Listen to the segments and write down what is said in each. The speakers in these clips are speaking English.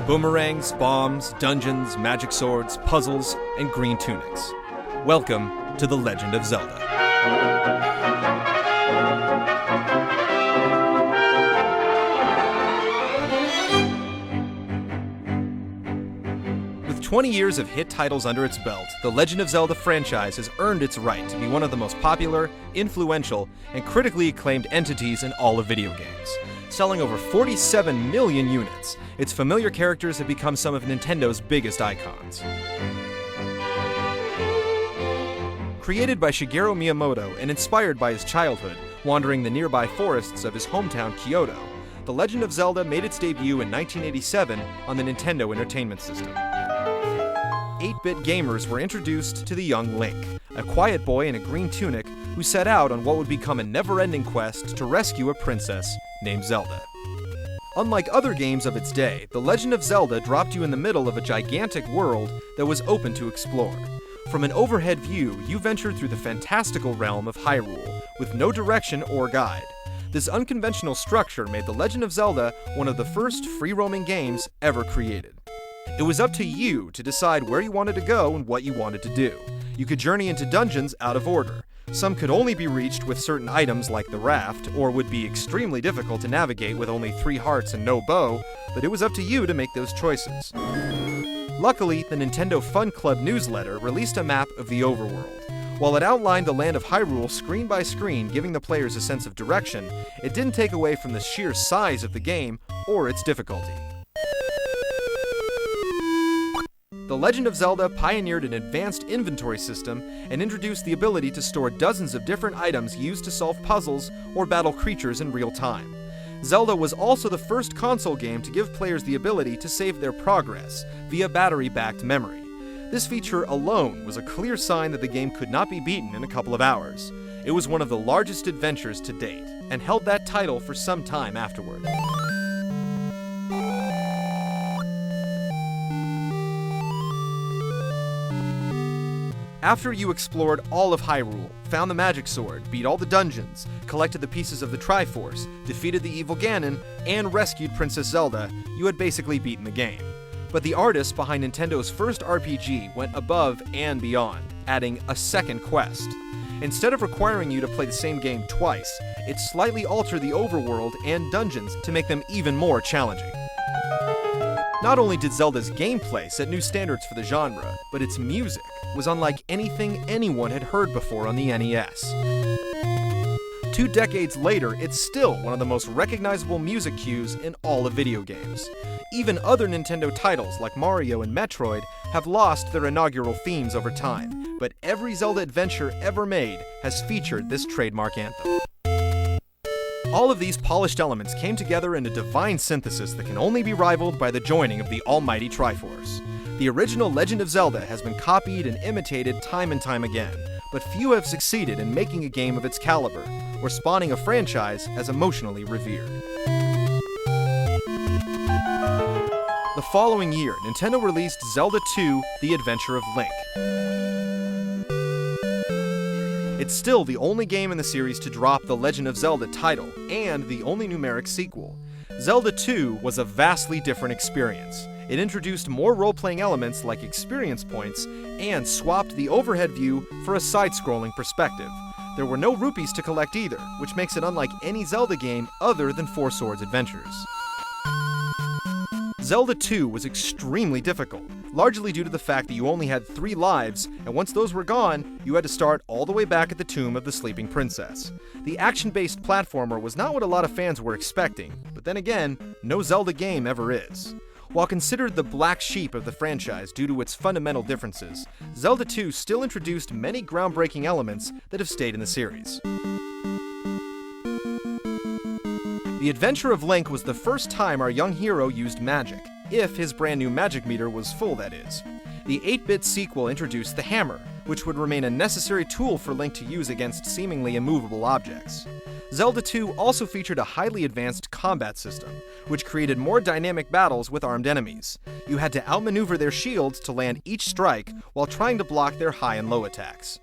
Boomerangs, bombs, dungeons, magic swords, puzzles, and green tunics. Welcome to The Legend of Zelda. With 20 years of hit titles under its belt, the Legend of Zelda franchise has earned its right to be one of the most popular, influential, and critically acclaimed entities in all of video games. Selling over 47 million units, its familiar characters have become some of Nintendo's biggest icons. Created by Shigeru Miyamoto and inspired by his childhood, wandering the nearby forests of his hometown Kyoto, The Legend of Zelda made its debut in 1987 on the Nintendo Entertainment System. 8-bit gamers were introduced to the young Link, a quiet boy in a green tunic who set out on what would become a never-ending quest to rescue a princess named Zelda. Unlike other games of its day, The Legend of Zelda dropped you in the middle of a gigantic world that was open to explore. From an overhead view, you ventured through the fantastical realm of Hyrule, with no direction or guide. This unconventional structure made The Legend of Zelda one of the first free-roaming games ever created. It was up to you to decide where you wanted to go and what you wanted to do. You could journey into dungeons out of order. Some could only be reached with certain items like the raft, or would be extremely difficult to navigate with only 3 hearts and no bow, but it was up to you to make those choices. Luckily, the Nintendo Fun Club newsletter released a map of the overworld. While it outlined the land of Hyrule screen by screen, giving the players a sense of direction, it didn't take away from the sheer size of the game or its difficulty. The Legend of Zelda pioneered an advanced inventory system and introduced the ability to store dozens of different items used to solve puzzles or battle creatures in real time. Zelda was also the first console game to give players the ability to save their progress via battery-backed memory. This feature alone was a clear sign that the game could not be beaten in a couple of hours. It was one of the largest adventures to date, and held that title for some time afterward. After you explored all of Hyrule, found the magic sword, beat all the dungeons, collected the pieces of the Triforce, defeated the evil Ganon, and rescued Princess Zelda, you had basically beaten the game. But the artists behind Nintendo's first RPG went above and beyond, adding a second quest. Instead of requiring you to play the same game twice, it slightly altered the overworld and dungeons to make them even more challenging. Not only did Zelda's gameplay set new standards for the genre, but its music was unlike anything anyone had heard before on the NES. 2 decades later, it's still one of the most recognizable music cues in all of video games. Even other Nintendo titles like Mario and Metroid have lost their inaugural themes over time, but every Zelda adventure ever made has featured this trademark anthem. All of these polished elements came together in a divine synthesis that can only be rivaled by the joining of the almighty Triforce. The original Legend of Zelda has been copied and imitated time and time again, but few have succeeded in making a game of its caliber, or spawning a franchise as emotionally revered. The following year, Nintendo released Zelda 2: The Adventure of Link. It's still the only game in the series to drop the Legend of Zelda title, and the only numeric sequel. Zelda 2 was a vastly different experience. It introduced more role-playing elements like experience points, and swapped the overhead view for a side-scrolling perspective. There were no rupees to collect either, which makes it unlike any Zelda game other than Four Swords Adventures. Zelda 2 was extremely difficult, largely due to the fact that you only had 3 lives, and once those were gone, you had to start all the way back at the tomb of the sleeping princess. The action-based platformer was not what a lot of fans were expecting, but then again, no Zelda game ever is. While considered the black sheep of the franchise due to its fundamental differences, Zelda 2 still introduced many groundbreaking elements that have stayed in the series. The Adventure of Link was the first time our young hero used magic, if his brand new magic meter was full, that is. The 8-bit sequel introduced the hammer, which would remain a necessary tool for Link to use against seemingly immovable objects. Zelda 2 also featured a highly advanced combat system, which created more dynamic battles with armed enemies. You had to outmaneuver their shields to land each strike while trying to block their high and low attacks.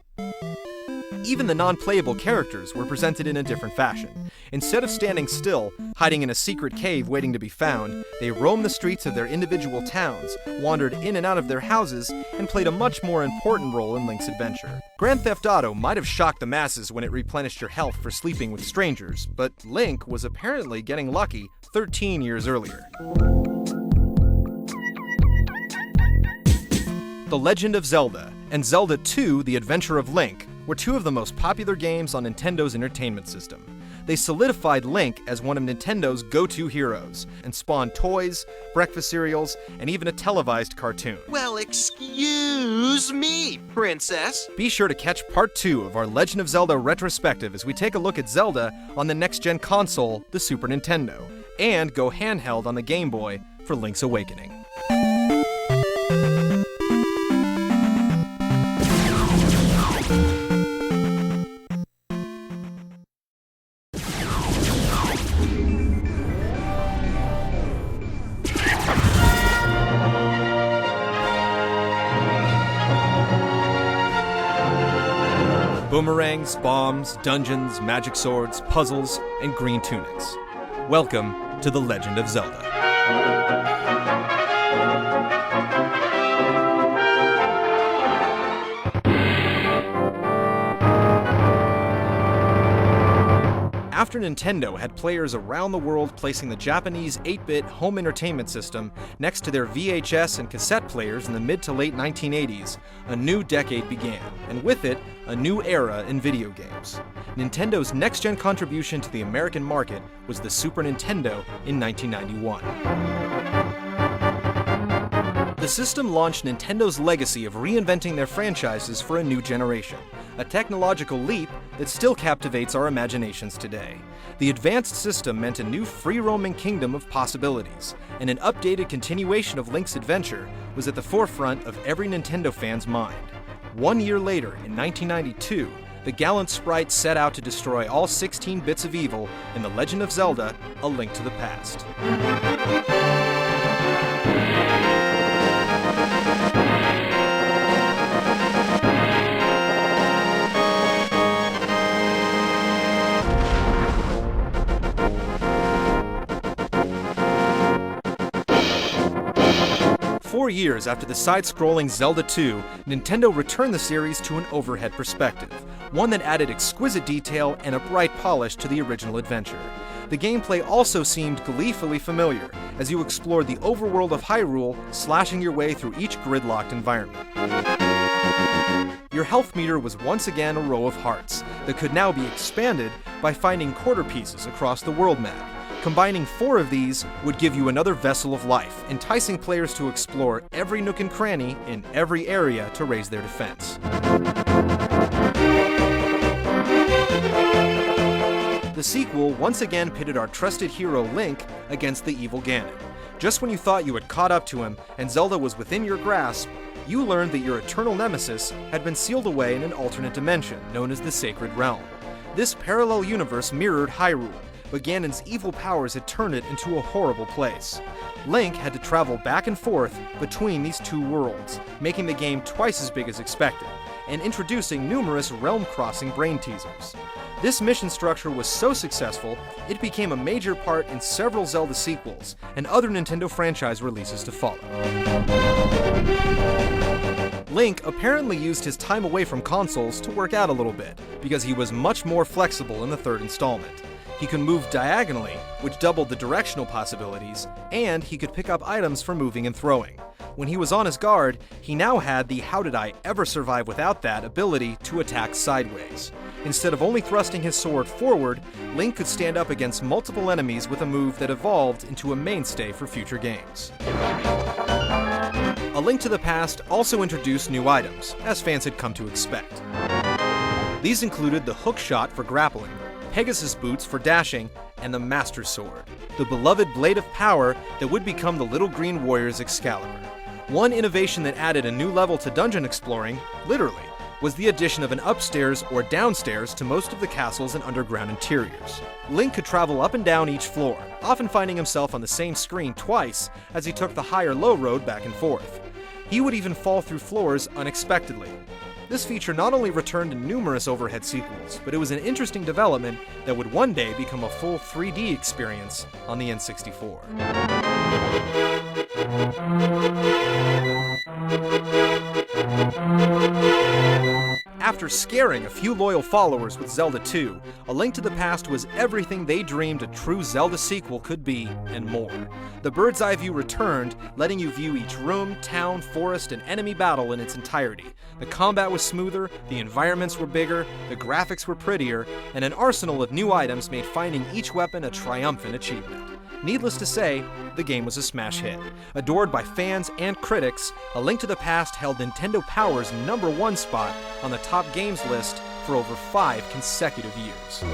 Even the non-playable characters were presented in a different fashion. Instead of standing still, hiding in a secret cave waiting to be found, they roamed the streets of their individual towns, wandered in and out of their houses, and played a much more important role in Link's adventure. Grand Theft Auto might have shocked the masses when it replenished your health for sleeping with strangers, but Link was apparently getting lucky 13 years earlier. The Legend of Zelda and Zelda 2: The Adventure of Link were two of the most popular games on Nintendo's entertainment system. They solidified Link as one of Nintendo's go-to heroes, and spawned toys, breakfast cereals, and even a televised cartoon. Well, excuse me, princess. Be sure to catch part 2 of our Legend of Zelda retrospective as we take a look at Zelda on the next-gen console, the Super Nintendo, and go handheld on the Game Boy for Link's Awakening. Boomerangs, bombs, dungeons, magic swords, puzzles, and green tunics. Welcome to The Legend of Zelda. After Nintendo had players around the world placing the Japanese 8-bit home entertainment system next to their VHS and cassette players in the mid to late 1980s, a new decade began, and with it, a new era in video games. Nintendo's next-gen contribution to the American market was the Super Nintendo in 1991. The system launched Nintendo's legacy of reinventing their franchises for a new generation, a technological leap that still captivates our imaginations today. The advanced system meant a new free-roaming kingdom of possibilities, and an updated continuation of Link's adventure was at the forefront of every Nintendo fan's mind. 1 year later, in 1992, the gallant sprite set out to destroy all 16 bits of evil in The Legend of Zelda: A Link to the Past. 4 years after the side-scrolling Zelda 2, Nintendo returned the series to an overhead perspective, one that added exquisite detail and a bright polish to the original adventure. The gameplay also seemed gleefully familiar, as you explored the overworld of Hyrule, slashing your way through each gridlocked environment. Your health meter was once again a row of hearts that could now be expanded by finding quarter pieces across the world map. Combining 4 of these would give you another vessel of life, enticing players to explore every nook and cranny in every area to raise their defense. The sequel once again pitted our trusted hero Link against the evil Ganon. Just when you thought you had caught up to him and Zelda was within your grasp, you learned that your eternal nemesis had been sealed away in an alternate dimension known as the Sacred Realm. This parallel universe mirrored Hyrule, but Ganon's evil powers had turned it into a horrible place. Link had to travel back and forth between these two worlds, making the game twice as big as expected, and introducing numerous realm-crossing brain teasers. This mission structure was so successful, it became a major part in several Zelda sequels and other Nintendo franchise releases to follow. Link apparently used his time away from consoles to work out a little bit, because he was much more flexible in the third installment. He could move diagonally, which doubled the directional possibilities, and he could pick up items for moving and throwing. When he was on his guard, he now had the "how did I ever survive without that" ability to attack sideways. Instead of only thrusting his sword forward, Link could stand up against multiple enemies with a move that evolved into a mainstay for future games. A Link to the Past also introduced new items, as fans had come to expect. These included the hook shot for grappling, Pegasus boots for dashing, and the Master Sword, the beloved blade of power that would become the Little Green Warrior's Excalibur. One innovation that added a new level to dungeon exploring, literally, was the addition of an upstairs or downstairs to most of the castles and underground interiors. Link could travel up and down each floor, often finding himself on the same screen twice as he took the high or low road back and forth. He would even fall through floors unexpectedly. This feature not only returned in numerous overhead sequels, but it was an interesting development that would one day become a full 3D experience on the N64. After scaring a few loyal followers with Zelda 2, A Link to the Past was everything they dreamed a true Zelda sequel could be, and more. The bird's eye view returned, letting you view each room, town, forest, and enemy battle in its entirety. The combat was smoother, the environments were bigger, the graphics were prettier, and an arsenal of new items made finding each weapon a triumphant achievement. Needless to say, the game was a smash hit. Adored by fans and critics, A Link to the Past held Nintendo Power's #1 spot on the top games list for over 5 consecutive years.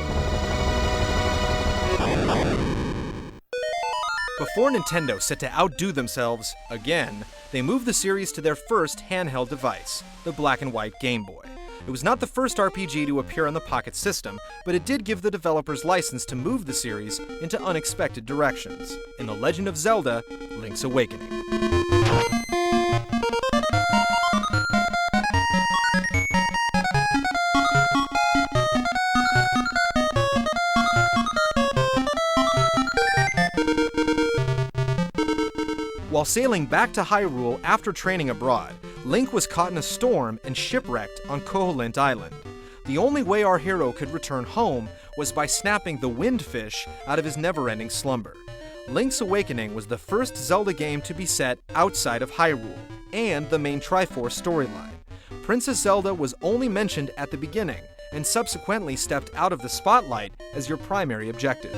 Before Nintendo set to outdo themselves again, they moved the series to their first handheld device, the black and white Game Boy. It was not the first RPG to appear on the Pocket system, but it did give the developers license to move the series into unexpected directions, in The Legend of Zelda: Link's Awakening. While sailing back to Hyrule after training abroad, Link was caught in a storm and shipwrecked on Koholint Island. The only way our hero could return home was by snapping the Windfish out of his never-ending slumber. Link's Awakening was the first Zelda game to be set outside of Hyrule, and the main Triforce storyline. Princess Zelda was only mentioned at the beginning, and subsequently stepped out of the spotlight as your primary objective.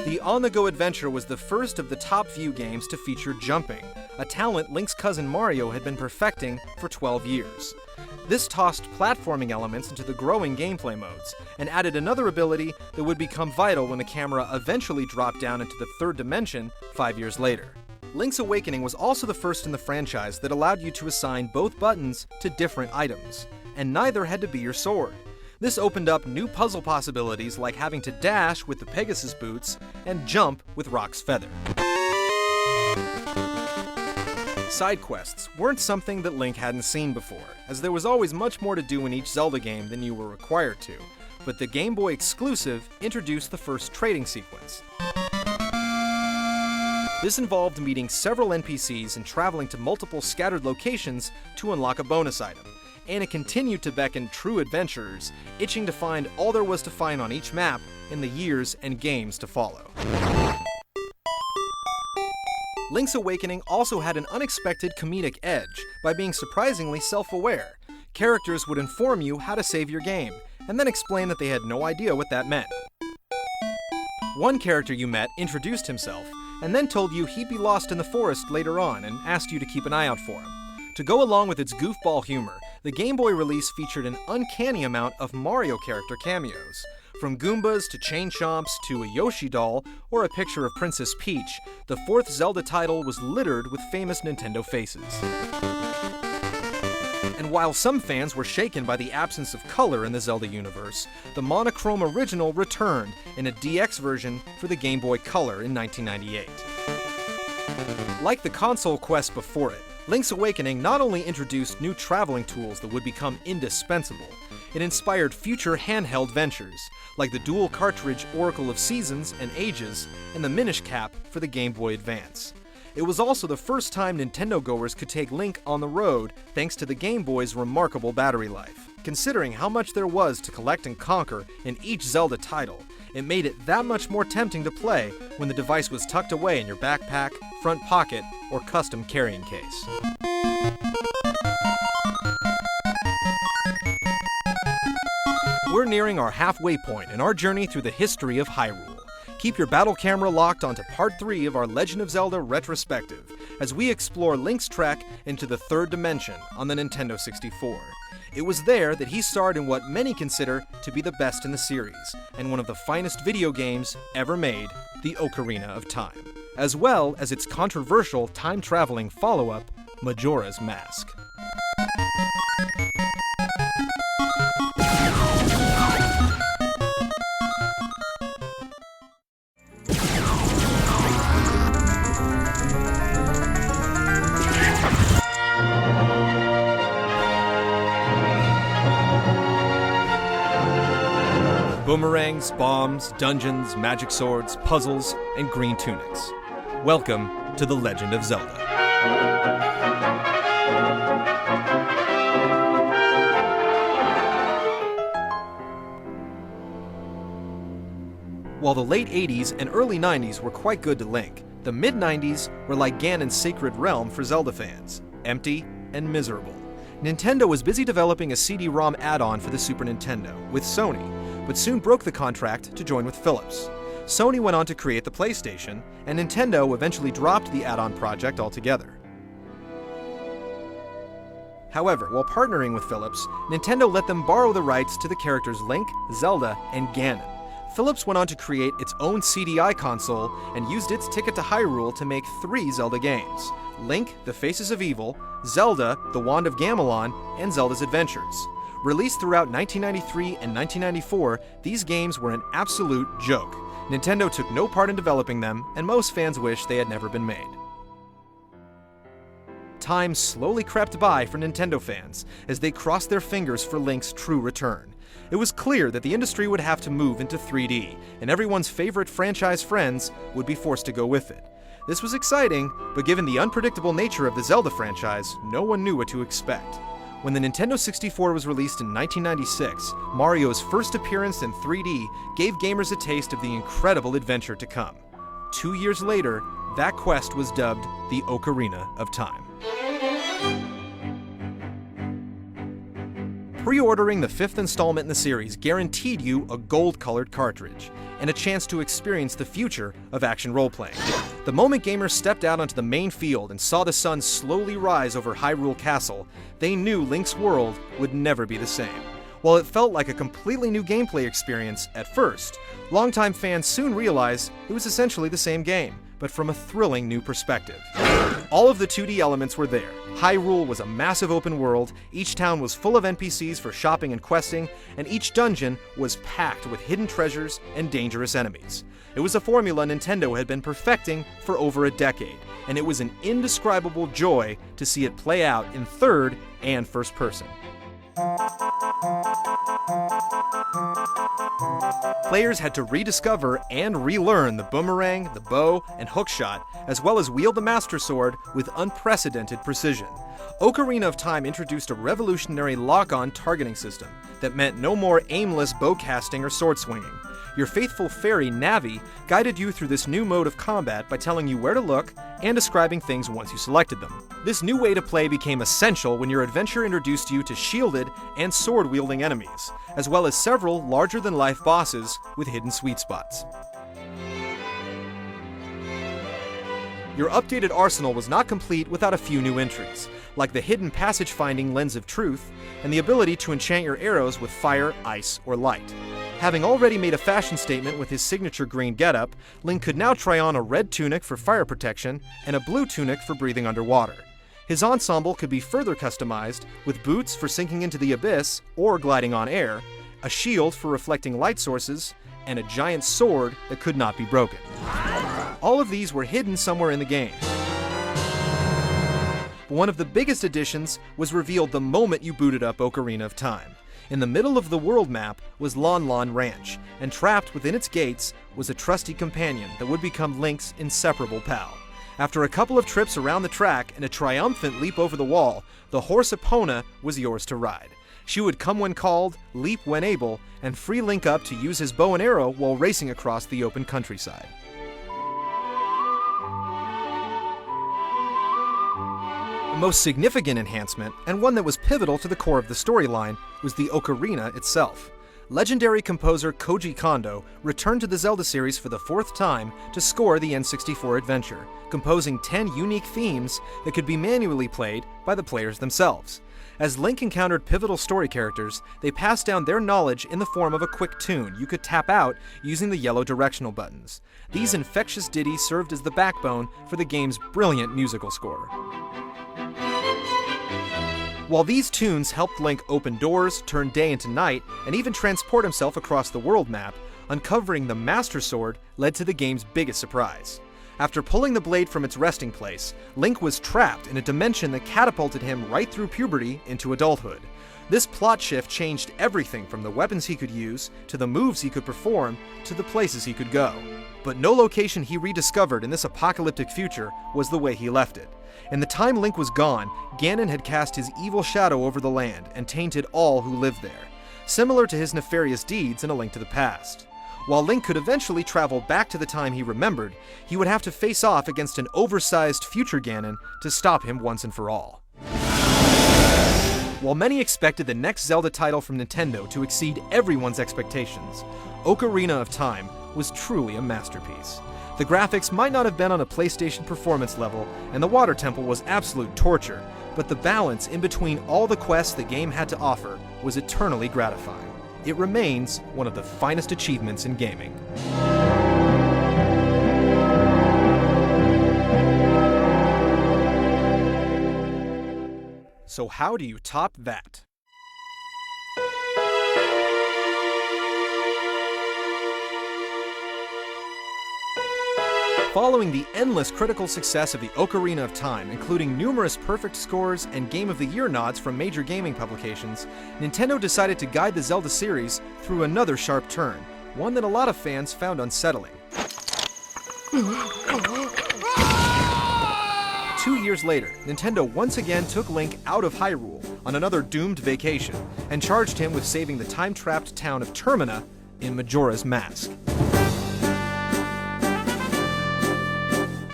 The on-the-go adventure was the first of the top-view games to feature jumping, a talent Link's cousin Mario had been perfecting for 12 years. This tossed platforming elements into the growing gameplay modes, and added another ability that would become vital when the camera eventually dropped down into the third dimension 5 years later. Link's Awakening was also the first in the franchise that allowed you to assign both buttons to different items, and neither had to be your sword. This opened up new puzzle possibilities like having to dash with the Pegasus boots and jump with Rock's feather. Side quests weren't something that Link hadn't seen before, as there was always much more to do in each Zelda game than you were required to, but the Game Boy exclusive introduced the first trading sequence. This involved meeting several NPCs and traveling to multiple scattered locations to unlock a bonus item, and it continued to beckon true adventurers, itching to find all there was to find on each map in the years and games to follow. Link's Awakening also had an unexpected comedic edge by being surprisingly self-aware. Characters would inform you how to save your game, and then explain that they had no idea what that meant. One character you met introduced himself, and then told you he'd be lost in the forest later on and asked you to keep an eye out for him. To go along with its goofball humor, the Game Boy release featured an uncanny amount of Mario character cameos. From Goombas to Chain Chomps to a Yoshi doll or a picture of Princess Peach, the fourth Zelda title was littered with famous Nintendo faces. And while some fans were shaken by the absence of color in the Zelda universe, the monochrome original returned in a DX version for the Game Boy Color in 1998. Like the console quest before it, Link's Awakening not only introduced new traveling tools that would become indispensable, it inspired future handheld ventures, like the dual cartridge Oracle of Seasons and Ages and the Minish Cap for the Game Boy Advance. It was also the first time Nintendo goers could take Link on the road thanks to the Game Boy's remarkable battery life. Considering how much there was to collect and conquer in each Zelda title, it made it that much more tempting to play when the device was tucked away in your backpack, front pocket, or custom carrying case. We're nearing our halfway point in our journey through the history of Hyrule. Keep your battle camera locked onto Part 3 of our Legend of Zelda Retrospective, as we explore Link's trek into the third dimension on the Nintendo 64. It was there that he starred in what many consider to be the best in the series, and one of the finest video games ever made, the Ocarina of Time, as well as its controversial time-traveling follow-up, Majora's Mask. boomerangs, bombs, dungeons, magic swords, puzzles, and green tunics. Welcome to The Legend of Zelda. While the late 80s and early 90s were quite good to Link, the mid-90s were like Ganon's sacred realm for Zelda fans, empty and miserable. Nintendo was busy developing a CD-ROM add-on for the Super Nintendo with Sony, but soon broke the contract to join with Philips. Sony went on to create the PlayStation, and Nintendo eventually dropped the add-on project altogether. However, while partnering with Philips, Nintendo let them borrow the rights to the characters Link, Zelda, and Ganon. Philips went on to create its own CDI console and used its ticket to Hyrule to make 3 Zelda games: Link, The Faces of Evil, Zelda, The Wand of Gamelon, and Zelda's Adventures. Released throughout 1993 and 1994, these games were an absolute joke. Nintendo took no part in developing them, and most fans wish they had never been made. Time slowly crept by for Nintendo fans as they crossed their fingers for Link's true return. It was clear that the industry would have to move into 3D, and everyone's favorite franchise friends would be forced to go with it. This was exciting, but given the unpredictable nature of the Zelda franchise, no one knew what to expect. When the Nintendo 64 was released in 1996, Mario's first appearance in 3D gave gamers a taste of the incredible adventure to come. 2 years later, that quest was dubbed the Ocarina of Time. Pre-ordering the 5th installment in the series guaranteed you a gold-colored cartridge, and a chance to experience the future of action role-playing. The moment gamers stepped out onto the main field and saw the sun slowly rise over Hyrule Castle, they knew Link's world would never be the same. While it felt like a completely new gameplay experience at first, longtime fans soon realized it was essentially the same game, but from a thrilling new perspective. All of the 2D elements were there. Hyrule was a massive open world, each town was full of NPCs for shopping and questing, and each dungeon was packed with hidden treasures and dangerous enemies. It was a formula Nintendo had been perfecting for over a decade, and it was an indescribable joy to see it play out in third and first person. Players had to rediscover and relearn the boomerang, the bow, and hookshot, as well as wield the Master Sword with unprecedented precision. Ocarina of Time introduced a revolutionary lock-on targeting system that meant no more aimless bow casting or sword swinging. Your faithful fairy, Navi, guided you through this new mode of combat by telling you where to look and describing things once you selected them. This new way to play became essential when your adventure introduced you to shielded and sword-wielding enemies, as well as several larger-than-life bosses with hidden sweet spots. Your updated arsenal was not complete without a few new entries, like the hidden passage-finding Lens of Truth and the ability to enchant your arrows with fire, ice, or light. Having already made a fashion statement with his signature green getup, Link could now try on a red tunic for fire protection and a blue tunic for breathing underwater. His ensemble could be further customized with boots for sinking into the abyss or gliding on air, a shield for reflecting light sources, and a giant sword that could not be broken. All of these were hidden somewhere in the game. But one of the biggest additions was revealed the moment you booted up Ocarina of Time. In the middle of the world map was Lon Lon Ranch, and trapped within its gates was a trusty companion that would become Link's inseparable pal. After a couple of trips around the track and a triumphant leap over the wall, the horse Epona was yours to ride. She would come when called, leap when able, and free Link up to use his bow and arrow while racing across the open countryside. The most significant enhancement, and one that was pivotal to the core of the storyline, was the ocarina itself. Legendary composer Koji Kondo returned to the Zelda series for the 4th time to score the N64 adventure, composing 10 unique themes that could be manually played by the players themselves. As Link encountered pivotal story characters, they passed down their knowledge in the form of a quick tune you could tap out using the yellow directional buttons. These infectious ditties served as the backbone for the game's brilliant musical score. While these tunes helped Link open doors, turn day into night, and even transport himself across the world map, uncovering the Master Sword led to the game's biggest surprise. After pulling the blade from its resting place, Link was trapped in a dimension that catapulted him right through puberty into adulthood. This plot shift changed everything from the weapons he could use, to the moves he could perform, to the places he could go. But no location he rediscovered in this apocalyptic future was the way he left it. In the time Link was gone, Ganon had cast his evil shadow over the land and tainted all who lived there, similar to his nefarious deeds in A Link to the Past. While Link could eventually travel back to the time he remembered, he would have to face off against an oversized future Ganon to stop him once and for all. While many expected the next Zelda title from Nintendo to exceed everyone's expectations, Ocarina of Time was truly a masterpiece. The graphics might not have been on a PlayStation performance level, and the water temple was absolute torture, but the balance in between all the quests the game had to offer was eternally gratifying. It remains one of the finest achievements in gaming. So how do you top that? Following the endless critical success of the Ocarina of Time, including numerous perfect scores and Game of the Year nods from major gaming publications, Nintendo decided to guide the Zelda series through another sharp turn, one that a lot of fans found unsettling. 2 years later, Nintendo once again took Link out of Hyrule on another doomed vacation, and charged him with saving the time-trapped town of Termina in Majora's Mask.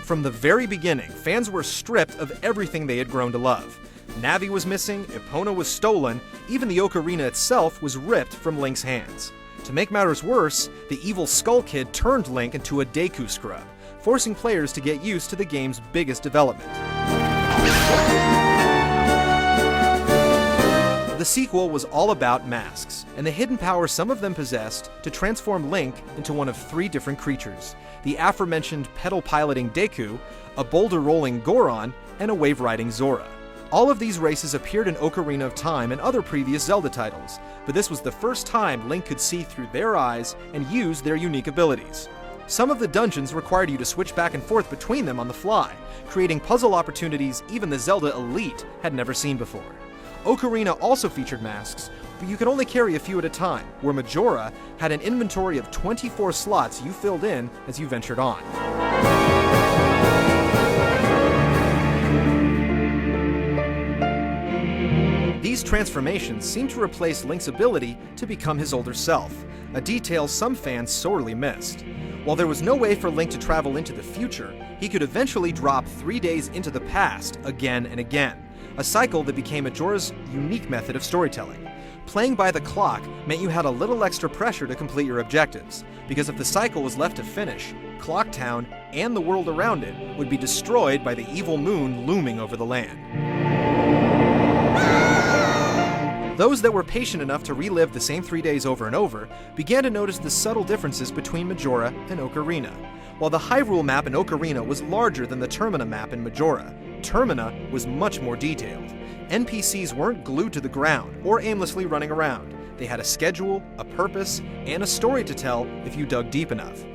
From the very beginning, fans were stripped of everything they had grown to love. Navi was missing, Epona was stolen, even the Ocarina itself was ripped from Link's hands. To make matters worse, the evil Skull Kid turned Link into a Deku scrub, forcing players to get used to the game's biggest development. The sequel was all about masks, and the hidden power some of them possessed to transform Link into one of 3 different creatures: the aforementioned pedal-piloting Deku, a boulder-rolling Goron, and a wave-riding Zora. All of these races appeared in Ocarina of Time and other previous Zelda titles, but this was the first time Link could see through their eyes and use their unique abilities. Some of the dungeons required you to switch back and forth between them on the fly, creating puzzle opportunities even the Zelda Elite had never seen before. Ocarina also featured masks, but you could only carry a few at a time, where Majora had an inventory of 24 slots you filled in as you ventured on. These transformations seem to replace Link's ability to become his older self, a detail some fans sorely missed. While there was no way for Link to travel into the future, he could eventually drop 3 days into the past again and again, a cycle that became Majora's unique method of storytelling. Playing by the clock meant you had a little extra pressure to complete your objectives, because if the cycle was left to finish, Clock Town and the world around it would be destroyed by the evil moon looming over the land. Those that were patient enough to relive the same 3 days over and over began to notice the subtle differences between Majora and Ocarina. While the Hyrule map in Ocarina was larger than the Termina map in Majora, Termina was much more detailed. NPCs weren't glued to the ground or aimlessly running around. They had a schedule, a purpose, and a story to tell if you dug deep enough.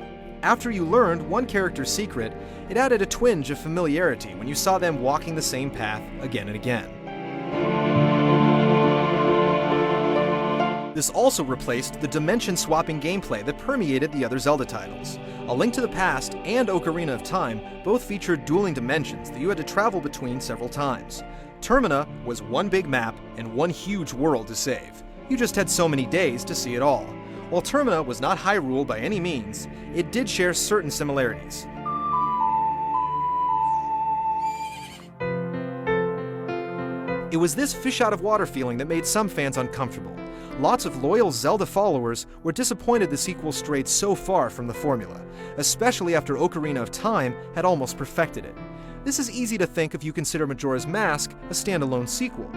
After you learned one character's secret, it added a twinge of familiarity when you saw them walking the same path again and again. This also replaced the dimension-swapping gameplay that permeated the other Zelda titles. A Link to the Past and Ocarina of Time both featured dueling dimensions that you had to travel between several times. Termina was one big map and one huge world to save. You just had so many days to see it all. While Termina was not Hyrule by any means, it did share certain similarities. It was this fish-out-of-water feeling that made some fans uncomfortable. Lots of loyal Zelda followers were disappointed the sequel strayed so far from the formula, especially after Ocarina of Time had almost perfected it. This is easy to think if you consider Majora's Mask a standalone sequel.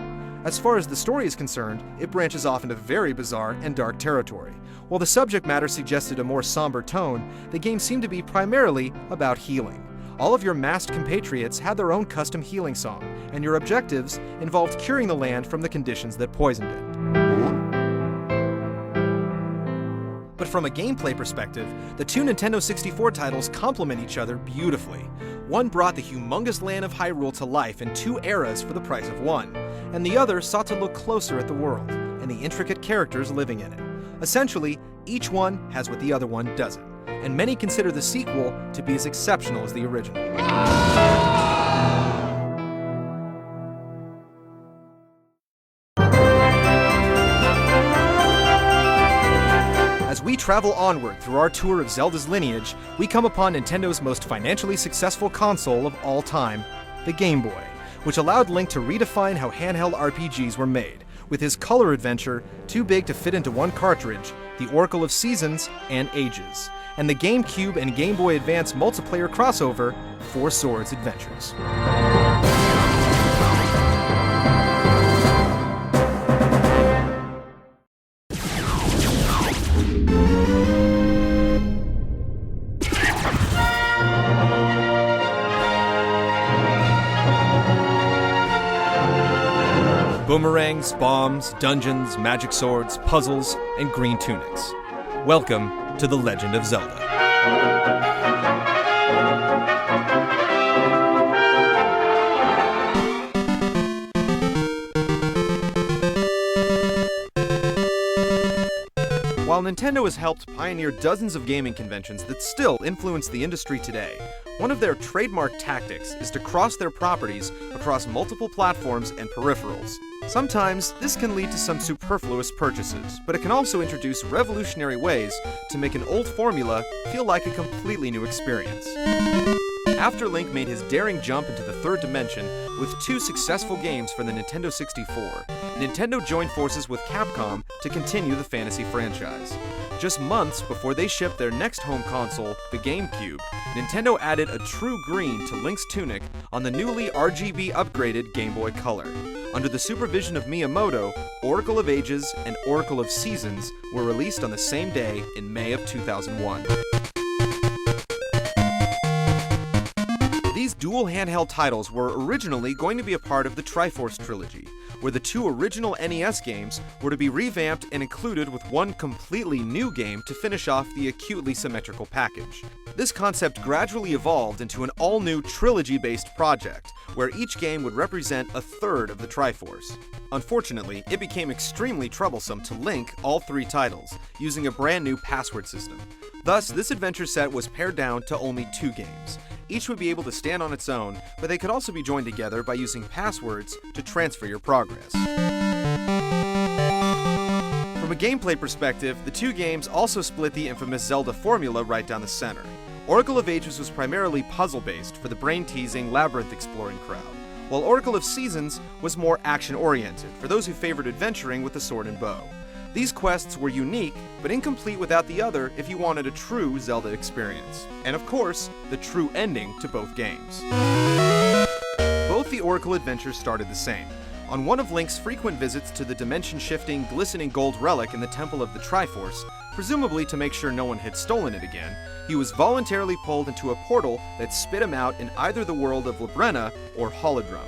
As far as the story is concerned, it branches off into very bizarre and dark territory. While the subject matter suggested a more somber tone, the game seemed to be primarily about healing. All of your masked compatriots had their own custom healing song, and your objectives involved curing the land from the conditions that poisoned it. But from a gameplay perspective, the two Nintendo 64 titles complement each other beautifully. One brought the humongous land of Hyrule to life in two eras for the price of one, and the other sought to look closer at the world and the intricate characters living in it. Essentially, each one has what the other one doesn't, and many consider the sequel to be as exceptional as the original. As we travel onward through our tour of Zelda's lineage, we come upon Nintendo's most financially successful console of all time, the Game Boy, which allowed Link to redefine how handheld RPGs were made, with his color adventure too big to fit into one cartridge, the Oracle of Seasons and Ages, and the GameCube and Game Boy Advance multiplayer crossover, Four Swords Adventures. Boomerangs, bombs, dungeons, magic swords, puzzles, and green tunics. Welcome to The Legend of Zelda. While Nintendo has helped pioneer dozens of gaming conventions that still influence the industry today, one of their trademark tactics is to cross their properties across multiple platforms and peripherals. Sometimes, this can lead to some superfluous purchases, but it can also introduce revolutionary ways to make an old formula feel like a completely new experience. After Link made his daring jump into the third dimension with two successful games for the Nintendo 64, Nintendo joined forces with Capcom to continue the fantasy franchise. Just months before they shipped their next home console, the GameCube, Nintendo added a true green to Link's tunic on the newly RGB upgraded Game Boy Color. Under the supervision of Miyamoto, Oracle of Ages and Oracle of Seasons were released on the same day in May of 2001. These dual handheld titles were originally going to be a part of the Triforce trilogy, where the two original NES games were to be revamped and included with one completely new game to finish off the acutely symmetrical package. This concept gradually evolved into an all-new trilogy-based project, where each game would represent a third of the Triforce. Unfortunately, it became extremely troublesome to link all three titles, using a brand new password system. Thus, this adventure set was pared down to only two games. Each would be able to stand on its own, but they could also be joined together by using passwords to transfer your progress. From a gameplay perspective, the two games also split the infamous Zelda formula right down the center. Oracle of Ages was primarily puzzle-based for the brain-teasing, labyrinth-exploring crowd, while Oracle of Seasons was more action-oriented for those who favored adventuring with the sword and bow. These quests were unique, but incomplete without the other if you wanted a true Zelda experience. And of course, the true ending to both games. Both the Oracle adventures started the same. On one of Link's frequent visits to the dimension-shifting, glistening gold relic in the Temple of the Triforce, presumably to make sure no one had stolen it again, he was voluntarily pulled into a portal that spit him out in either the world of Labrena or Holodrum.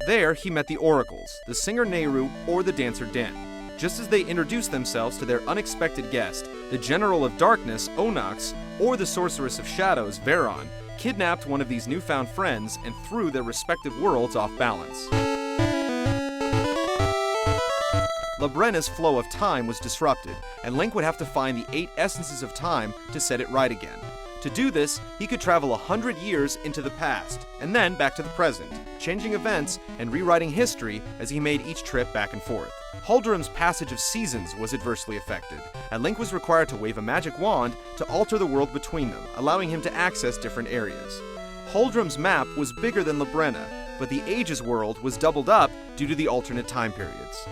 There, he met the Oracles, the singer Nehru or the dancer Din. Just as they introduced themselves to their unexpected guest, the General of Darkness, Onox, or the Sorceress of Shadows, Veron, kidnapped one of these newfound friends and threw their respective worlds off balance. Labrena's flow of time was disrupted, and Link would have to find the 8 essences of time to set it right again. To do this, he could travel 100 years into the past, and then back to the present, changing events and rewriting history as he made each trip back and forth. Huldrum's passage of seasons was adversely affected, and Link was required to wave a magic wand to alter the world between them, allowing him to access different areas. Huldrum's map was bigger than Labrena, but the Ages world was doubled up due to the alternate time periods.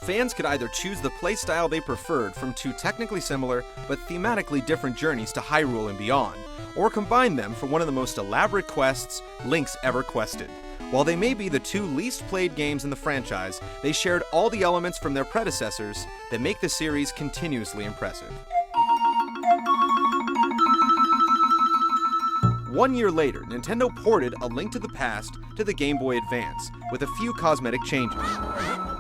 Fans could either choose the playstyle they preferred from two technically similar but thematically different journeys to Hyrule and beyond, or combine them for one of the most elaborate quests Link's ever quested. While they may be the two least played games in the franchise, they shared all the elements from their predecessors that make the series continuously impressive. 1 year later, Nintendo ported A Link to the Past to the Game Boy Advance, with a few cosmetic changes.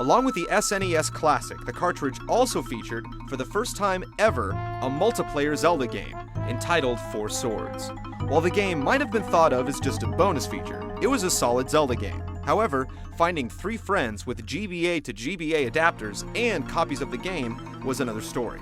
Along with the SNES Classic, the cartridge also featured, for the first time ever, a multiplayer Zelda game, entitled Four Swords. While the game might have been thought of as just a bonus feature, it was a solid Zelda game. However, finding 3 friends with GBA to GBA adapters and copies of the game was another story.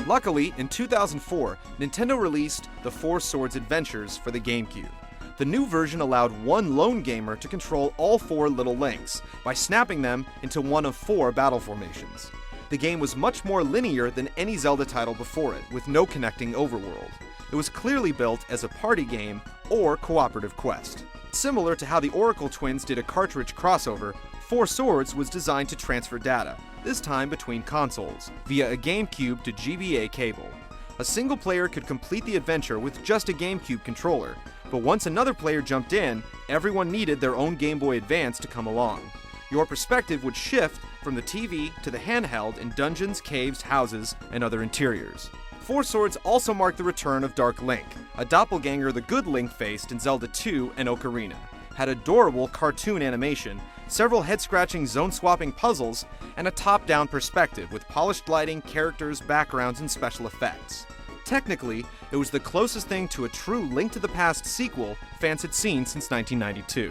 Luckily, in 2004, Nintendo released the Four Swords Adventures for the GameCube. The new version allowed one lone gamer to control all 4 little links by snapping them into one of 4 battle formations. The game was much more linear than any Zelda title before it, with no connecting overworld. It was clearly built as a party game or cooperative quest. Similar to how the Oracle twins did a cartridge crossover, Four Swords was designed to transfer data, this time between consoles, via a GameCube to GBA cable. A single player could complete the adventure with just a GameCube controller, but once another player jumped in, everyone needed their own Game Boy Advance to come along. Your perspective would shift from the TV to the handheld in dungeons, caves, houses, and other interiors. Four Swords also marked the return of Dark Link, a doppelganger the good Link faced in Zelda 2 and Ocarina, had adorable cartoon animation, several head-scratching zone-swapping puzzles, and a top-down perspective with polished lighting, characters, backgrounds, and special effects. Technically, it was the closest thing to a true Link to the Past sequel fans had seen since 1992.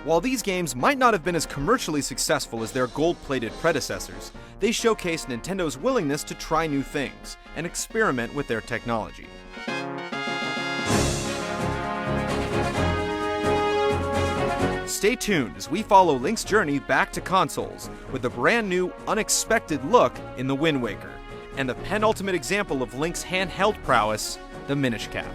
While these games might not have been as commercially successful as their gold-plated predecessors, they showcased Nintendo's willingness to try new things and experiment with their technology. Stay tuned as we follow Link's journey back to consoles with a brand new, unexpected look in The Wind Waker, and the penultimate example of Link's handheld prowess, the Minish Cap.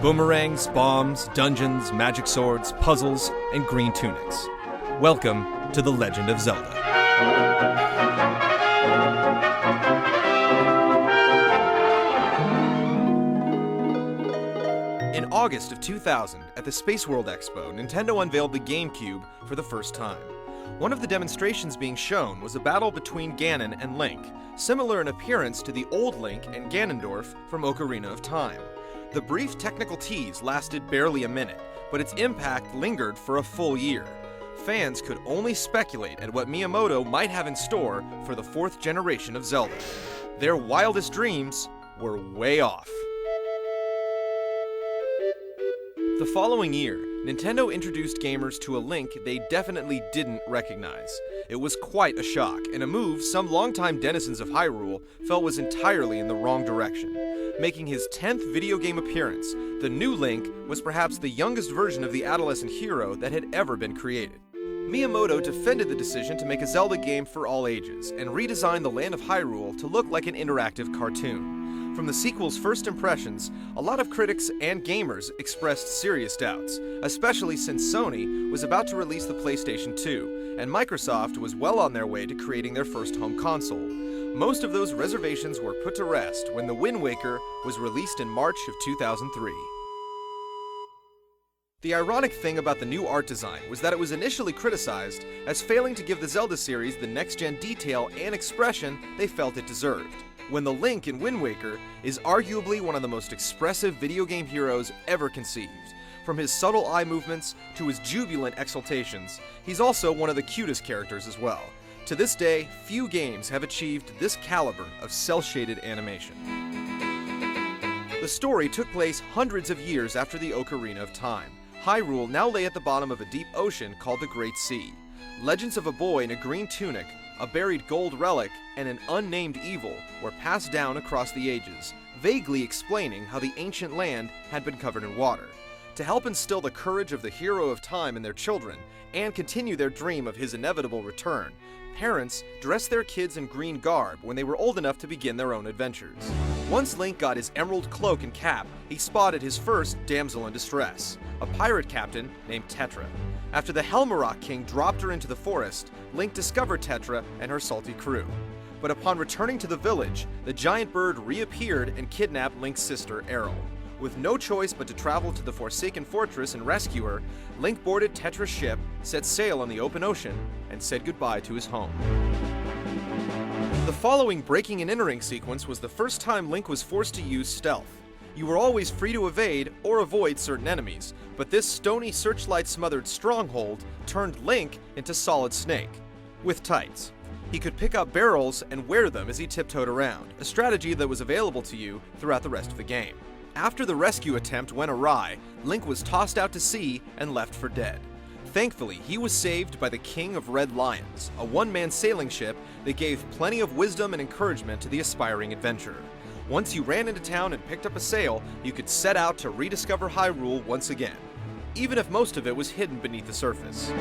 Boomerangs, bombs, dungeons, magic swords, puzzles, and green tunics. Welcome to The Legend of Zelda. In August of 2000, at the Space World Expo, Nintendo unveiled the GameCube for the first time. One of the demonstrations being shown was a battle between Ganon and Link, similar in appearance to the old Link and Ganondorf from Ocarina of Time. The brief technical tease lasted barely a minute, but its impact lingered for a full year. Fans could only speculate at what Miyamoto might have in store for the 4th generation of Zelda. Their wildest dreams were way off. The following year, Nintendo introduced gamers to a Link they definitely didn't recognize. It was quite a shock, and a move some longtime denizens of Hyrule felt was entirely in the wrong direction. Making his 10th video game appearance, the new Link was perhaps the youngest version of the adolescent hero that had ever been created. Miyamoto defended the decision to make a Zelda game for all ages, and redesigned the land of Hyrule to look like an interactive cartoon. From the sequel's first impressions, a lot of critics and gamers expressed serious doubts, especially since Sony was about to release the PlayStation 2, and Microsoft was well on their way to creating their first home console. Most of those reservations were put to rest when The Wind Waker was released in March of 2003. The ironic thing about the new art design was that it was initially criticized as failing to give the Zelda series the next-gen detail and expression they felt it deserved, when the Link in Wind Waker is arguably one of the most expressive video game heroes ever conceived. From his subtle eye movements to his jubilant exultations, he's also one of the cutest characters as well. To this day, few games have achieved this caliber of cel-shaded animation. The story took place hundreds of years after the Ocarina of Time. Hyrule now lay at the bottom of a deep ocean called the Great Sea. Legends of a boy in a green tunic, a buried gold relic, and an unnamed evil were passed down across the ages, vaguely explaining how the ancient land had been covered in water. To help instill the courage of the hero of time in their children, and continue their dream of his inevitable return, parents dressed their kids in green garb when they were old enough to begin their own adventures. Once Link got his emerald cloak and cap, he spotted his first damsel in distress, a pirate captain named Tetra. After the Helmarok King dropped her into the forest, Link discovered Tetra and her salty crew. but upon returning to the village, the giant bird reappeared and kidnapped Link's sister, Errol. With no choice but to travel to the Forsaken Fortress and rescue her, Link boarded Tetra's ship, set sail on the open ocean, and said goodbye to his home. The following breaking and entering sequence was the first time Link was forced to use stealth. You were always free to evade or avoid certain enemies, but this stony searchlight-smothered stronghold turned Link into Solid Snake, with tights. He could pick up barrels and wear them as he tiptoed around, a strategy that was available to you throughout the rest of the game. After the rescue attempt went awry, Link was tossed out to sea and left for dead. Thankfully, he was saved by the King of Red Lions, a one-man sailing ship that gave plenty of wisdom and encouragement to the aspiring adventurer. Once you ran into town and picked up a sail, you could set out to rediscover Hyrule once again, even if most of it was hidden beneath the surface.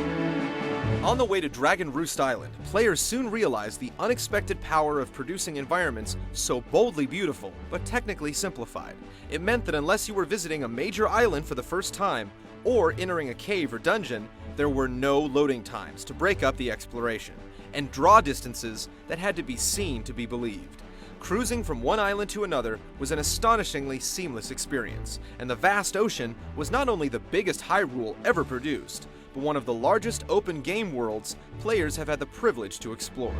On the way to Dragon Roost Island, players soon realized the unexpected power of producing environments so boldly beautiful, but technically simplified. It meant that unless you were visiting a major island for the first time, or entering a cave or dungeon, there were no loading times to break up the exploration, and draw distances that had to be seen to be believed. Cruising from one island to another was an astonishingly seamless experience, and the vast ocean was not only the biggest Hyrule ever produced, but one of the largest open game worlds players have had the privilege to explore.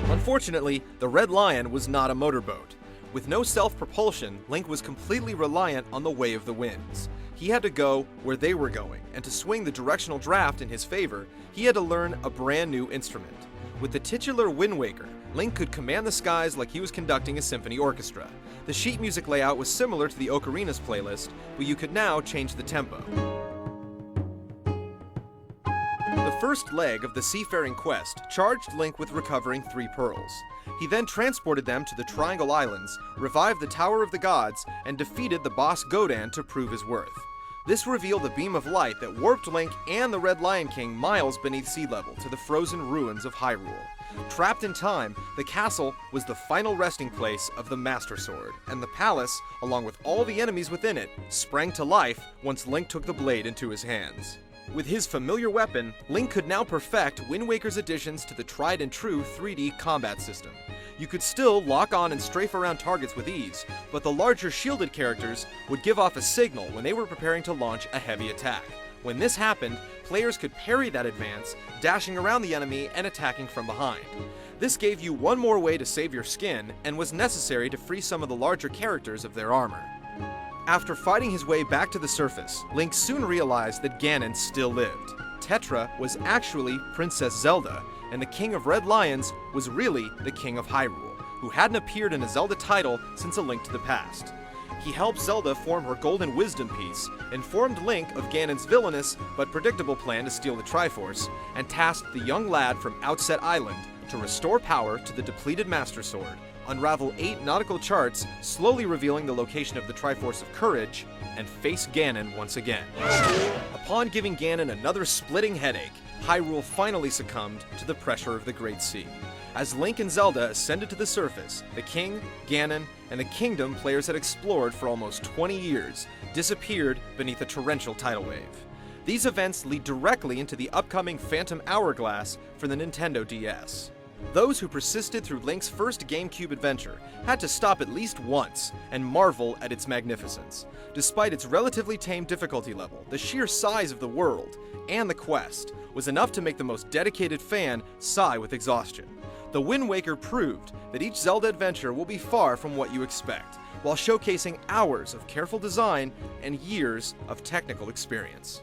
Unfortunately, the Red Lion was not a motorboat. With no self-propulsion, Link was completely reliant on the way of the winds. He had to go where they were going, and to swing the directional draft in his favor, he had to learn a brand new instrument. With the titular Wind Waker, Link could command the skies like he was conducting a symphony orchestra. The sheet music layout was similar to the Ocarina's playlist, but you could now change the tempo. The first leg of the Seafaring Quest charged Link with recovering 3 pearls. He then transported them to the Triangle Islands, revived the Tower of the Gods, and defeated the boss Godan to prove his worth. This revealed a beam of light that warped Link and the Red Lion King miles beneath sea level to the frozen ruins of Hyrule. Trapped in time, the castle was the final resting place of the Master Sword, and the palace, along with all the enemies within it, sprang to life once Link took the blade into his hands. With his familiar weapon, Link could now perfect Wind Waker's additions to the tried and true 3D combat system. You could still lock on and strafe around targets with ease, but the larger shielded characters would give off a signal when they were preparing to launch a heavy attack. When this happened, players could parry that advance, dashing around the enemy and attacking from behind. This gave you one more way to save your skin, and was necessary to free some of the larger characters of their armor. After fighting his way back to the surface, Link soon realized that Ganon still lived. Tetra was actually Princess Zelda, and the King of Red Lions was really the King of Hyrule, who hadn't appeared in a Zelda title since A Link to the Past. He helped Zelda form her Golden Wisdom Piece, informed Link of Ganon's villainous but predictable plan to steal the Triforce, and tasked the young lad from Outset Island to restore power to the depleted Master Sword, unravel 8 nautical charts, slowly revealing the location of the Triforce of Courage, and face Ganon once again. Upon giving Ganon another splitting headache, Hyrule finally succumbed to the pressure of the Great Sea. As Link and Zelda ascended to the surface, the King, Ganon, and the kingdom players had explored for almost 20 years disappeared beneath a torrential tidal wave. These events lead directly into the upcoming Phantom Hourglass for the Nintendo DS. Those who persisted through Link's first GameCube adventure had to stop at least once and marvel at its magnificence. Despite its relatively tame difficulty level, the sheer size of the world and the quest was enough to make the most dedicated fan sigh with exhaustion. The Wind Waker proved that each Zelda adventure will be far from what you expect, while showcasing hours of careful design and years of technical experience.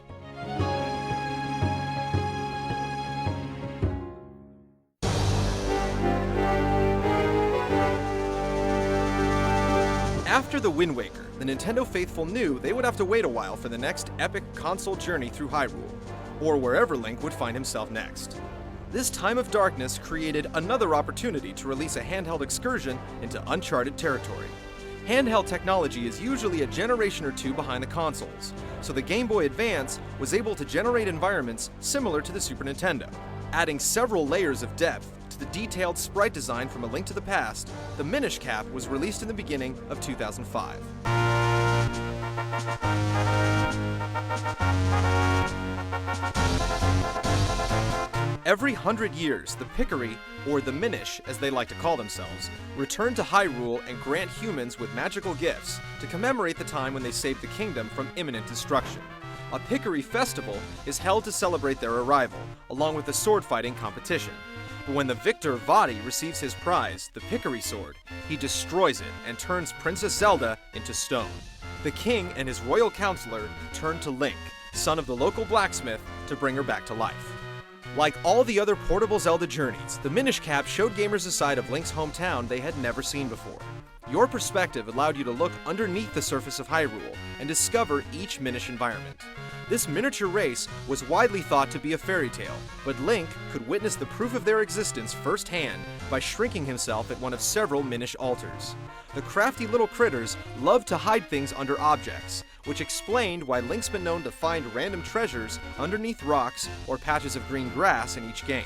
After the Wind Waker, the Nintendo faithful knew they would have to wait a while for the next epic console journey through Hyrule, or wherever Link would find himself next. This time of darkness created another opportunity to release a handheld excursion into uncharted territory. Handheld technology is usually a generation or two behind the consoles, so the Game Boy Advance was able to generate environments similar to the Super Nintendo. Adding several layers of depth to the detailed sprite design from A Link to the Past, the Minish Cap was released in the beginning of 2005. Every 100 years, the Pickery, or the Minish as they like to call themselves, return to Hyrule and grant humans with magical gifts to commemorate the time when they saved the kingdom from imminent destruction. A Pickery festival is held to celebrate their arrival, along with a sword-fighting competition. But when the victor Vaati receives his prize, the Pickery sword, he destroys it and turns Princess Zelda into stone. The king and his royal counselor turn to Link, son of the local blacksmith, to bring her back to life. Like all the other portable Zelda journeys, the Minish Cap showed gamers a side of Link's hometown they had never seen before. Your perspective allowed you to look underneath the surface of Hyrule and discover each Minish environment. This miniature race was widely thought to be a fairy tale, but Link could witness the proof of their existence firsthand by shrinking himself at one of several Minish altars. The crafty little critters loved to hide things under objects, which explained why Link's been known to find random treasures underneath rocks or patches of green grass in each game.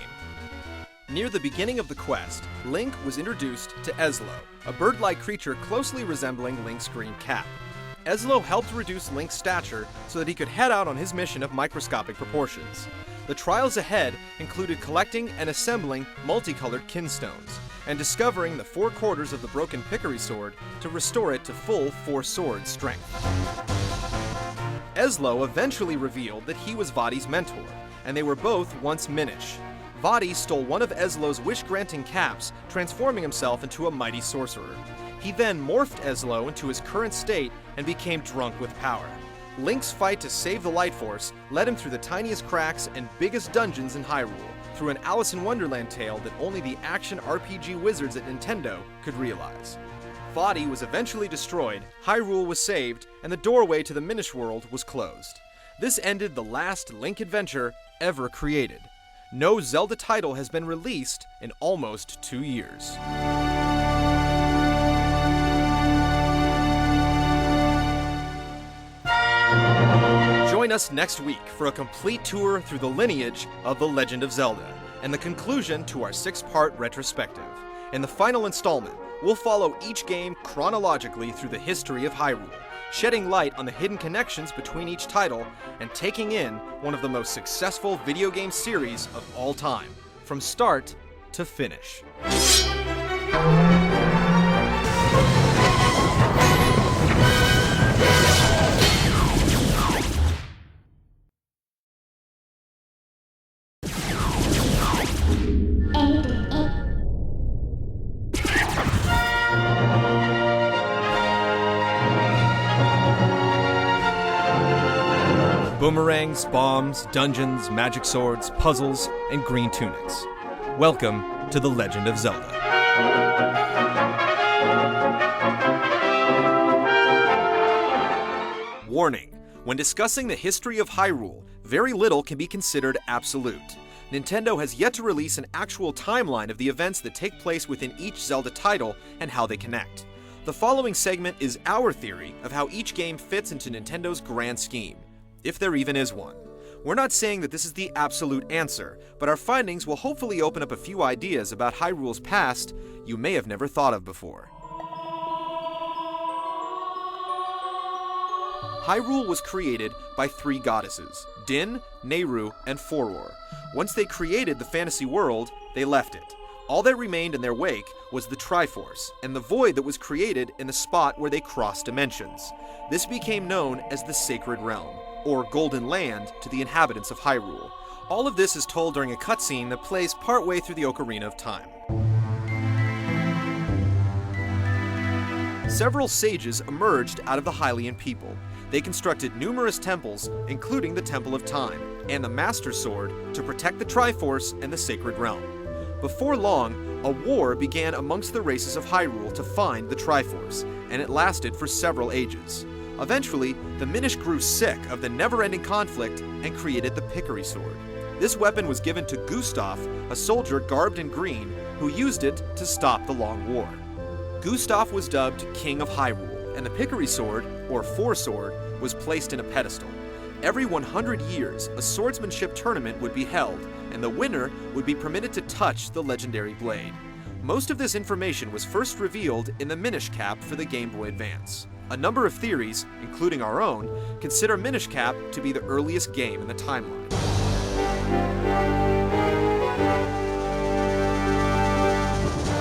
Near the beginning of the quest, Link was introduced to Ezlo, a bird-like creature closely resembling Link's green cap. Ezlo helped reduce Link's stature so that he could head out on his mission of microscopic proportions. The trials ahead included collecting and assembling multicolored kinstones, and discovering the 4 quarters of the broken Pickery sword to restore it to full 4-sword strength. Ezlo eventually revealed that he was Vaati's mentor, and they were both once Minish. Vaati stole one of Ezlo's wish-granting caps, transforming himself into a mighty sorcerer. He then morphed Ezlo into his current state and became drunk with power. Link's fight to save the Light Force led him through the tiniest cracks and biggest dungeons in Hyrule, through an Alice in Wonderland tale that only the action RPG wizards at Nintendo could realize. Vaati was eventually destroyed, Hyrule was saved, and the doorway to the Minish world was closed. This ended the last Link adventure ever created. No Zelda title has been released in almost 2 years. Join us next week for a complete tour through the lineage of The Legend of Zelda, and the conclusion to our 6-part retrospective. In the final installment, we'll follow each game chronologically through the history of Hyrule, shedding light on the hidden connections between each title, and taking in one of the most successful video game series of all time, from start to finish. Boomerangs, bombs, dungeons, magic swords, puzzles, and green tunics. Welcome to The Legend of Zelda. Warning: when discussing the history of Hyrule, very little can be considered absolute. Nintendo has yet to release an actual timeline of the events that take place within each Zelda title and how they connect. The following segment is our theory of how each game fits into Nintendo's grand scheme, if there even is one. We're not saying that this is the absolute answer, but our findings will hopefully open up a few ideas about Hyrule's past you may have never thought of before. Hyrule was created by 3 goddesses, Din, Nehru, and Foror. Once they created the fantasy world, they left it. All that remained in their wake was the Triforce, and the void that was created in the spot where they crossed dimensions. This became known as the Sacred Realm, or Golden Land to the inhabitants of Hyrule. All of this is told during a cutscene that plays partway through the Ocarina of Time. Several sages emerged out of the Hylian people. They constructed numerous temples, including the Temple of Time, and the Master Sword to protect the Triforce and the Sacred Realm. Before long, a war began amongst the races of Hyrule to find the Triforce, and it lasted for several ages. Eventually, the Minish grew sick of the never-ending conflict and created the Pickery sword. This weapon was given to Gustav, a soldier garbed in green, who used it to stop the Long War. Gustav was dubbed King of Hyrule, and the Pickery sword, or 4-sword, was placed in a pedestal. Every 100 years, a swordsmanship tournament would be held, and the winner would be permitted to touch the legendary blade. Most of this information was first revealed in the Minish Cap for the Game Boy Advance. A number of theories, including our own, consider Minish Cap to be the earliest game in the timeline.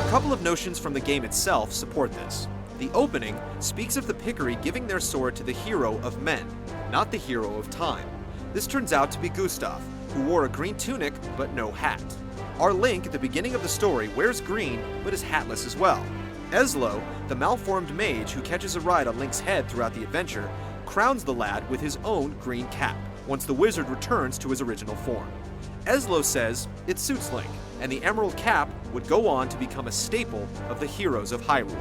A couple of notions from the game itself support this. The opening speaks of the Pickery giving their sword to the hero of men, not the hero of time. This turns out to be Gustav, who wore a green tunic but no hat. Our Link at the beginning of the story wears green but is hatless as well. Eslo, the malformed mage who catches a ride on Link's head throughout the adventure, crowns the lad with his own green cap once the wizard returns to his original form. Eslo says it suits Link, and the emerald cap would go on to become a staple of the heroes of Hyrule.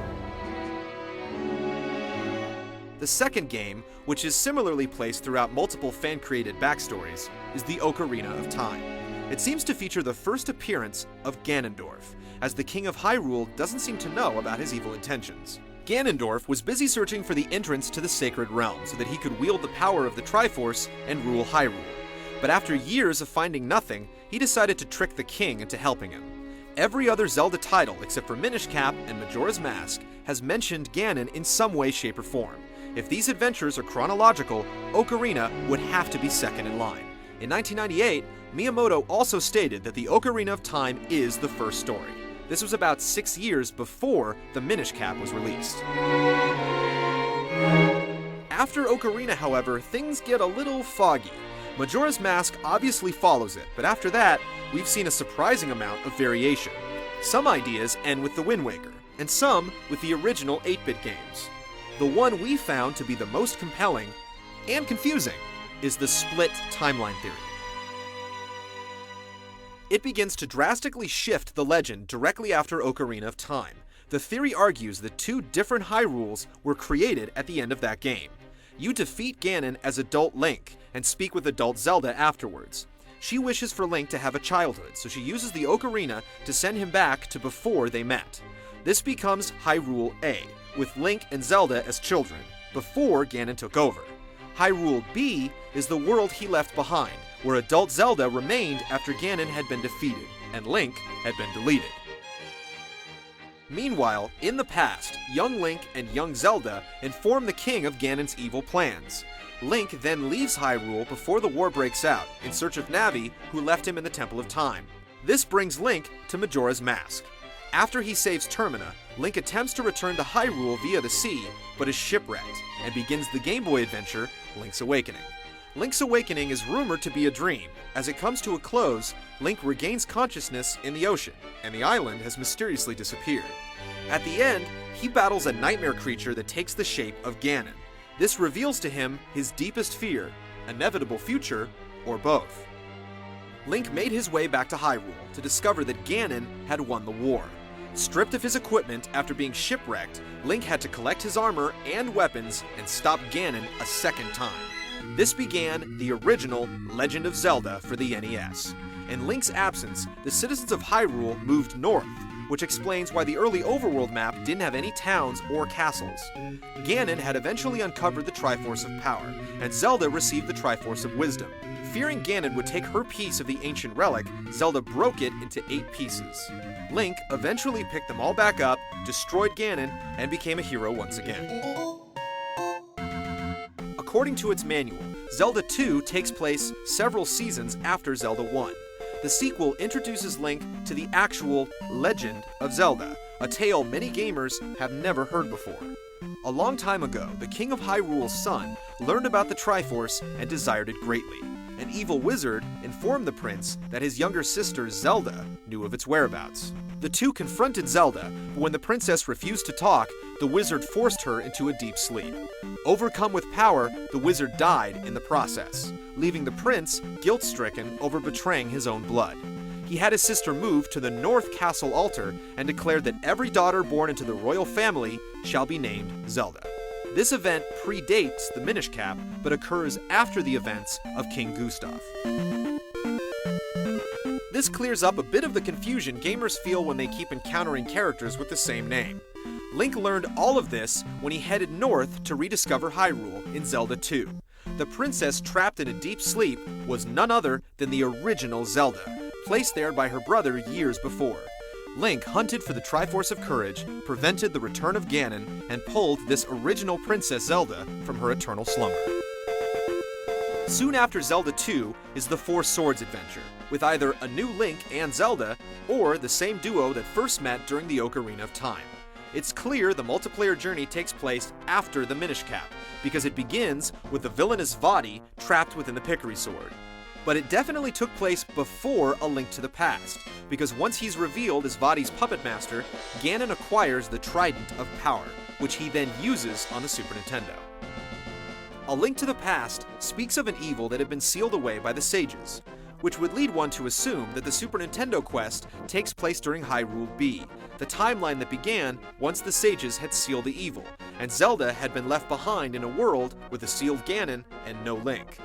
The second game, which is similarly placed throughout multiple fan-created backstories, is the Ocarina of Time. It seems to feature the first appearance of Ganondorf, as the King of Hyrule doesn't seem to know about his evil intentions. Ganondorf was busy searching for the entrance to the Sacred Realm so that he could wield the power of the Triforce and rule Hyrule. But after years of finding nothing, he decided to trick the king into helping him. Every other Zelda title, except for Minish Cap and Majora's Mask, has mentioned Ganon in some way, shape, or form. If these adventures are chronological, Ocarina would have to be second in line. In 1998, Miyamoto also stated that the Ocarina of Time is the first story. This was about 6 years before the Minish Cap was released. After Ocarina, however, things get a little foggy. Majora's Mask obviously follows it, but after that, we've seen a surprising amount of variation. Some ideas end with the Wind Waker, and some with the original 8-bit games. The one we found to be the most compelling and confusing is the split timeline theory. It begins to drastically shift the legend directly after Ocarina of Time. The theory argues that 2 different Hyrules were created at the end of that game. You defeat Ganon as adult Link and speak with adult Zelda afterwards. She wishes for Link to have a childhood, so she uses the Ocarina to send him back to before they met. This becomes Hyrule A, with Link and Zelda as children, before Ganon took over. Hyrule B is the world he left behind, where adult Zelda remained after Ganon had been defeated, and Link had been deleted. Meanwhile, in the past, young Link and young Zelda inform the king of Ganon's evil plans. Link then leaves Hyrule before the war breaks out, in search of Navi, who left him in the Temple of Time. This brings Link to Majora's Mask. After he saves Termina, Link attempts to return to Hyrule via the sea, but is shipwrecked, and begins the Game Boy adventure, Link's Awakening. Link's Awakening is rumored to be a dream. As it comes to a close, Link regains consciousness in the ocean, and the island has mysteriously disappeared. At the end, he battles a nightmare creature that takes the shape of Ganon. This reveals to him his deepest fear, inevitable future, or both. Link made his way back to Hyrule to discover that Ganon had won the war. Stripped of his equipment after being shipwrecked, Link had to collect his armor and weapons and stop Ganon a second time. This began the original Legend of Zelda for the NES. In Link's absence, the citizens of Hyrule moved north, which explains why the early overworld map didn't have any towns or castles. Ganon had eventually uncovered the Triforce of Power, and Zelda received the Triforce of Wisdom. Fearing Ganon would take her piece of the ancient relic, Zelda broke it into 8 pieces. Link eventually picked them all back up, destroyed Ganon, and became a hero once again. According to its manual, Zelda 2 takes place several seasons after Zelda 1. The sequel introduces Link to the actual Legend of Zelda, a tale many gamers have never heard before. A long time ago, the King of Hyrule's son learned about the Triforce and desired it greatly. An evil wizard informed the prince that his younger sister Zelda knew of its whereabouts. The two confronted Zelda, but when the princess refused to talk, the wizard forced her into a deep sleep. Overcome with power, the wizard died in the process, leaving the prince guilt-stricken over betraying his own blood. He had his sister moved to the North Castle altar and declared that every daughter born into the royal family shall be named Zelda. This event predates the Minish Cap, but occurs after the events of King Gustav. This clears up a bit of the confusion gamers feel when they keep encountering characters with the same name. Link learned all of this when he headed north to rediscover Hyrule in Zelda 2. The princess trapped in a deep sleep was none other than the original Zelda, placed there by her brother years before. Link hunted for the Triforce of Courage, prevented the return of Ganon, and pulled this original Princess Zelda from her eternal slumber. Soon after Zelda 2 is the Four Swords adventure, with either a new Link and Zelda, or the same duo that first met during the Ocarina of Time. It's clear the multiplayer journey takes place after the Minish Cap, because it begins with the villainous Vaati trapped within the Pickery Sword. But it definitely took place before A Link to the Past, because once he's revealed as Vaati's puppet master, Ganon acquires the Trident of Power, which he then uses on the Super Nintendo. A Link to the Past speaks of an evil that had been sealed away by the sages, which would lead one to assume that the Super Nintendo quest takes place during Hyrule B, the timeline that began once the sages had sealed the evil, and Zelda had been left behind in a world with a sealed Ganon and no Link.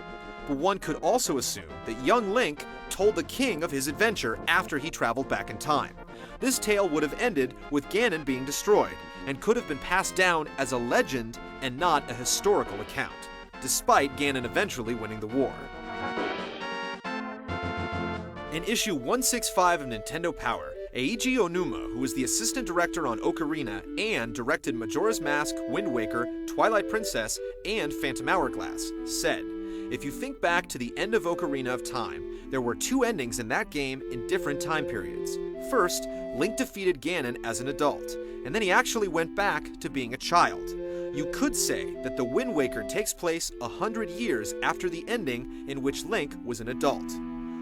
But one could also assume that young Link told the king of his adventure after he traveled back in time. This tale would have ended with Ganon being destroyed, and could have been passed down as a legend and not a historical account, despite Ganon eventually winning the war. In issue 165 of Nintendo Power, Eiji Onuma, who was the assistant director on Ocarina and directed Majora's Mask, Wind Waker, Twilight Princess, and Phantom Hourglass, said, "If you think back to the end of Ocarina of Time, there were two endings in that game in different time periods. First, Link defeated Ganon as an adult, and then he actually went back to being a child. You could say that the Wind Waker takes place 100 years after the ending in which Link was an adult.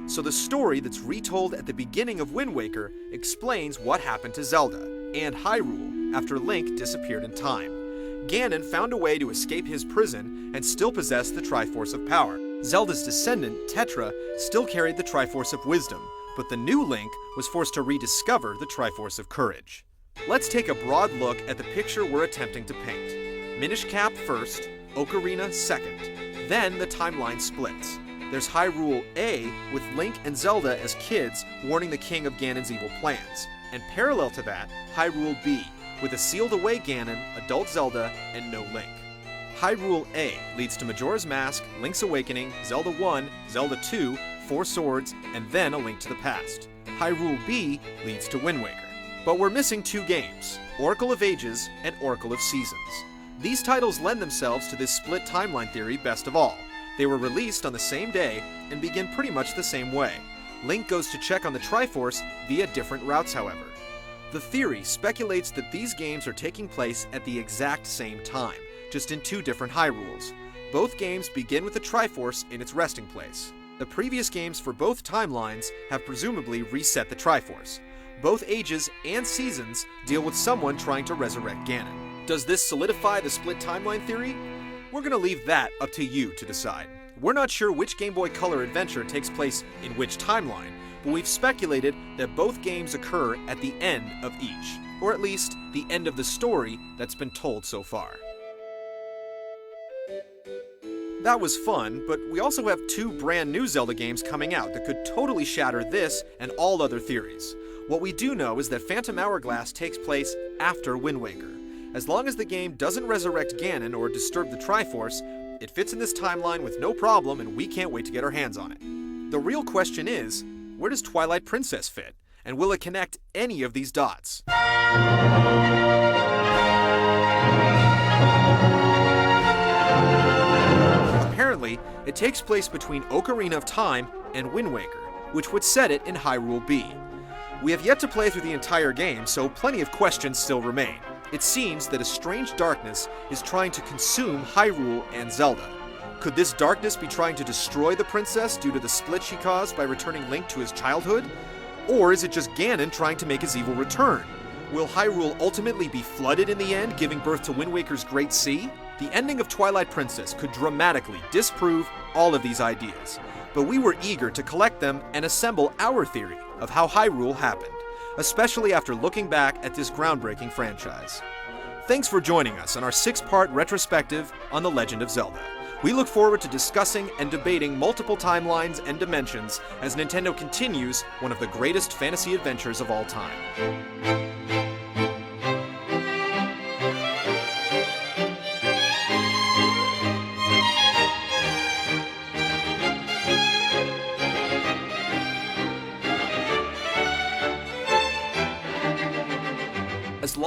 So the story that's retold at the beginning of Wind Waker explains what happened to Zelda and Hyrule after Link disappeared in time. Ganon found a way to escape his prison and still possessed the Triforce of Power. Zelda's descendant, Tetra, still carried the Triforce of Wisdom, but the new Link was forced to rediscover the Triforce of Courage." Let's take a broad look at the picture we're attempting to paint. Minish Cap first, Ocarina second, then the timeline splits. There's Hyrule A, with Link and Zelda as kids warning the king of Ganon's evil plans, and parallel to that, Hyrule B, with a sealed-away Ganon, adult Zelda, and no Link. Hyrule A leads to Majora's Mask, Link's Awakening, Zelda 1, Zelda 2, Four Swords, and then A Link to the Past. Hyrule B leads to Wind Waker. But we're missing two games, Oracle of Ages and Oracle of Seasons. These titles lend themselves to this split timeline theory best of all. They were released on the same day and begin pretty much the same way. Link goes to check on the Triforce via different routes, however. The theory speculates that these games are taking place at the exact same time, just in two different Hyrules. Both games begin with the Triforce in its resting place. The previous games for both timelines have presumably reset the Triforce. Both Ages and Seasons deal with someone trying to resurrect Ganon. Does this solidify the split timeline theory? We're gonna leave that up to you to decide. We're not sure which Game Boy Color adventure takes place in which timeline, but we've speculated that both games occur at the end of each, or at least the end of the story that's been told so far. That was fun, but we also have two brand new Zelda games coming out that could totally shatter this and all other theories. What we do know is that Phantom Hourglass takes place after Wind Waker. As long as the game doesn't resurrect Ganon or disturb the Triforce, it fits in this timeline with no problem, and we can't wait to get our hands on it. The real question is, where does Twilight Princess fit? And will it connect any of these dots? Apparently, it takes place between Ocarina of Time and Wind Waker, which would set it in Hyrule B. We have yet to play through the entire game, so plenty of questions still remain. It seems that a strange darkness is trying to consume Hyrule and Zelda. Could this darkness be trying to destroy the princess due to the split she caused by returning Link to his childhood? Or is it just Ganon trying to make his evil return? Will Hyrule ultimately be flooded in the end, giving birth to Wind Waker's Great Sea? The ending of Twilight Princess could dramatically disprove all of these ideas, but we were eager to collect them and assemble our theory of how Hyrule happened, especially after looking back at this groundbreaking franchise. Thanks for joining us on our 6-part retrospective on The Legend of Zelda. We look forward to discussing and debating multiple timelines and dimensions as Nintendo continues one of the greatest fantasy adventures of all time.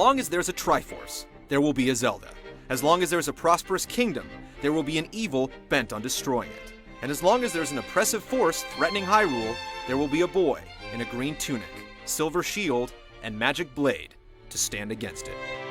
long as there's a Triforce, there will be a Zelda. As long as there's a prosperous kingdom, there will be an evil bent on destroying it. And as long as there's an oppressive force threatening Hyrule, there will be a boy in a green tunic, silver shield, and magic blade to stand against it.